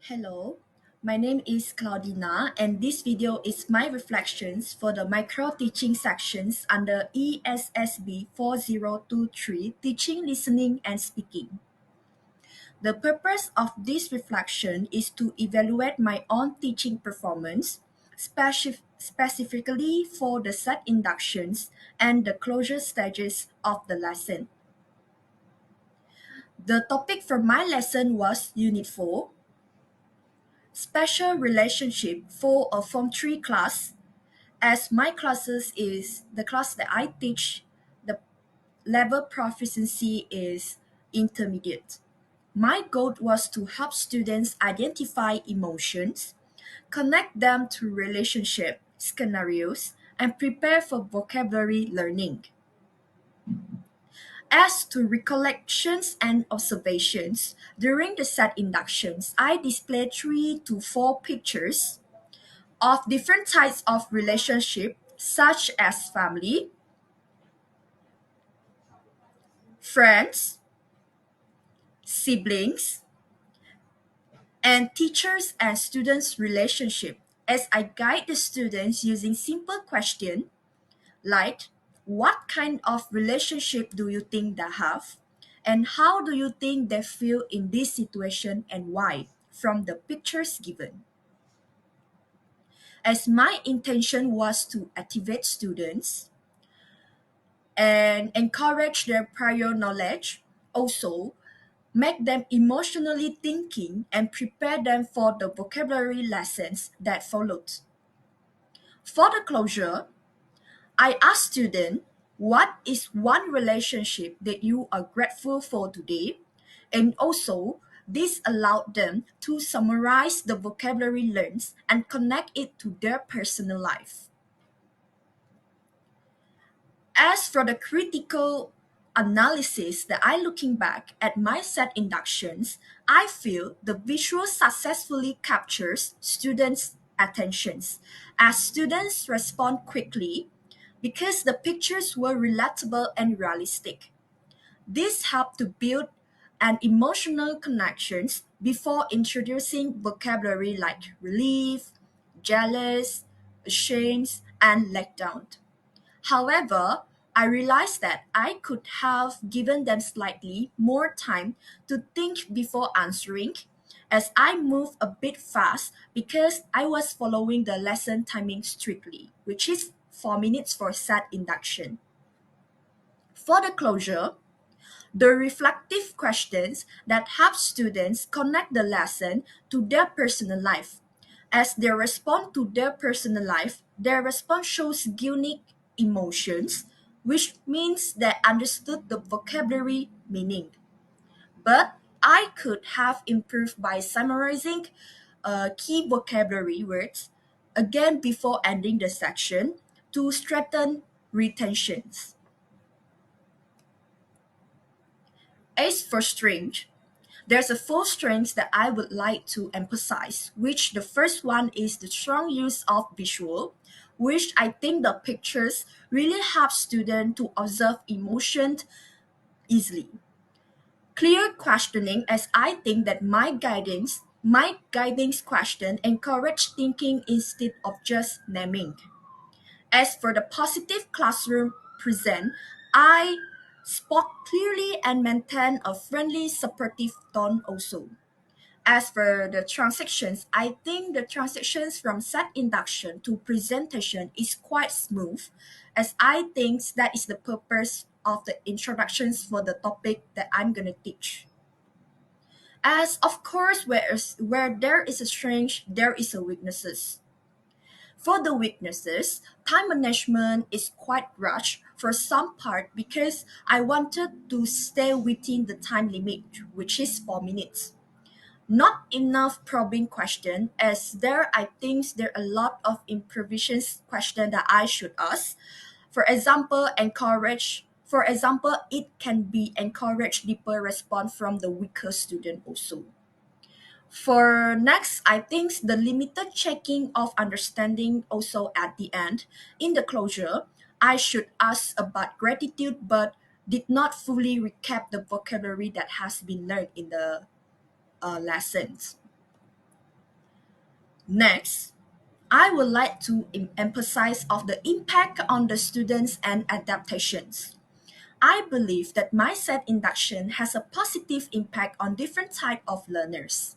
Hello, my name is Claudina, and this video is my reflections for the micro teaching sections under ESSB 4023 Teaching, Listening, and Speaking. The purpose of this reflection is to evaluate my own teaching performance, specifically for the set inductions and the closure stages of the lesson. The topic for my lesson was Unit 4, Special Relationship for a Form 3 class, as my classes is the class that I teach, the level proficiency is intermediate. My goal was to help students identify emotions, connect them to relationship scenarios, and prepare for vocabulary learning. As to recollections and observations, during the set inductions, I displayed 3 to 4 pictures of different types of relationship such as family, friends, siblings, and teachers and students relationship as I guide the students using simple questions like what kind of relationship do you think they have and how do you think they feel in this situation and why from the pictures given. As my intention was to activate students and encourage their prior knowledge, also make them emotionally thinking and prepare them for the vocabulary lessons that followed. For the closure, I asked students what is one relationship that you are grateful for today, and also this allowed them to summarize the vocabulary learned and connect it to their personal life. As for the critical analysis that I looking back at my set inductions, I feel the visual successfully captures students' attentions as students respond quickly because the pictures were relatable and realistic. This helped to build an emotional connections before introducing vocabulary like relief, jealous, ashamed, and let down. However, I realized that I could have given them slightly more time to think before answering, as I moved a bit fast because I was following the lesson timing strictly, which is 4 minutes for set induction. For the closure, the reflective questions that help students connect the lesson to their personal life. As they respond to their personal life, their response shows unique emotions, which means they understood the vocabulary meaning. But I could have improved by summarizing key vocabulary words again before ending the section to strengthen retentions. As for strength, there's a four strengths that I would like to emphasize, which the first one is the strong use of visual, which I think the pictures really help students to observe emotion easily. Clear questioning, as I think that my guidance question encourage thinking instead of just naming. As for the positive classroom present, I spoke clearly and maintained a friendly, supportive tone also. As for the transactions, I think the transactions from set induction to presentation is quite smooth, as I think that is the purpose of the introductions for the topic that I'm gonna teach. As of course, where there is a strength, there is a weaknesses. For the weaknesses, time management is quite rushed for some part because I wanted to stay within the time limit, which is 4 minutes. Not enough probing question, as there I think there are a lot of improvisations question that I should ask. For example, it can be encourage deeper response from the weaker student also. For next, I think the limited checking of understanding also at the end. In the closure, I should ask about gratitude but did not fully recap the vocabulary that has been learned in the lessons. Next, I would like to emphasize of the impact on the students and adaptations. I believe that mindset induction has a positive impact on different type of learners,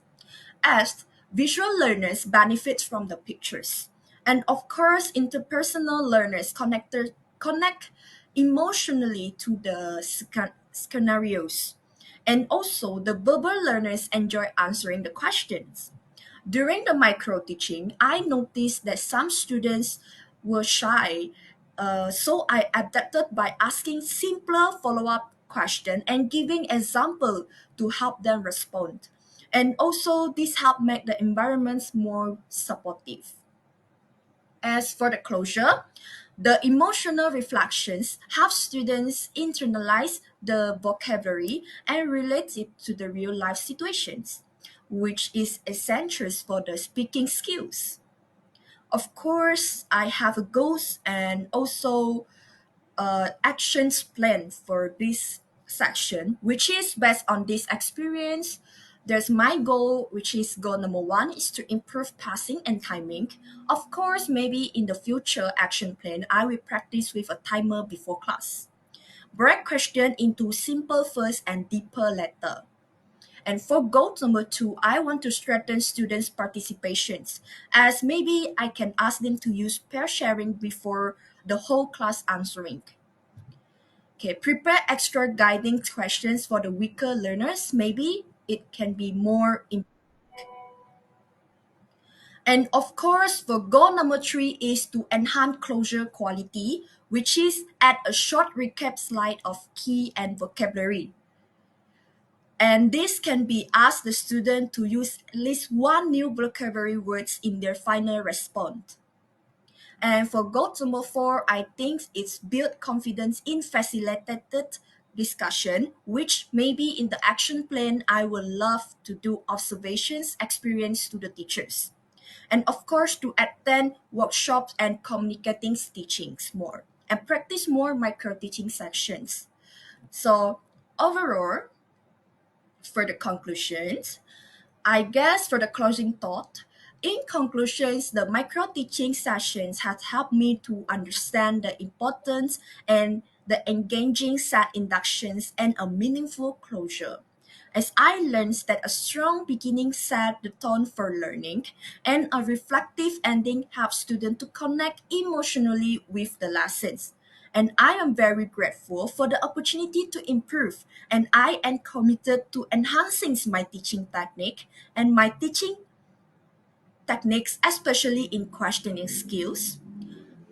as visual learners benefit from the pictures, and of course interpersonal learners connect emotionally to the scenarios, and also the verbal learners enjoy answering the questions. During the micro teaching, I noticed that some students were shy, so I adapted by asking simpler follow up questions and giving example to help them respond. And also, this helped make the environments more supportive. As for the closure, the emotional reflections help students internalize the vocabulary and relate it to the real life situations, which is essential for the speaking skills. Of course, I have a goals and also actions plan for this section, which is based on this experience. There's my goal, which is goal number one is to improve passing and timing. Of course, maybe in the future action plan, I will practice with a timer before class. Break question into simple first and deeper later. And for goal number two, I want to strengthen students' participations, as maybe I can ask them to use pair sharing before the whole class answering. Okay, prepare extra guiding questions for the weaker learners. Maybe it can be more. And of course, for goal number three is to enhance closure quality, which is add a short recap slide of key and vocabulary. And this can be ask the student to use at least one new vocabulary words in their final response. And for goal number four, I think it's build confidence in facilitated discussion, which maybe in the action plan, I would love to do observations, experience to the teachers. And of course, to attend workshops and communicating teachings more and practice more micro teaching sections. So overall, for the conclusions, I guess for the closing thought, in conclusions, the micro teaching sessions have helped me to understand the importance and the engaging set inductions and a meaningful closure. As I learned that a strong beginning set the tone for learning and a reflective ending helps students to connect emotionally with the lessons. And I am very grateful for the opportunity to improve, and I am committed to enhancing my teaching technique and my teaching techniques, especially in questioning skills,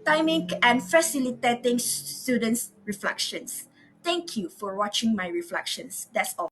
timing, and facilitating students' reflections. Thank you for watching my reflections. That's all.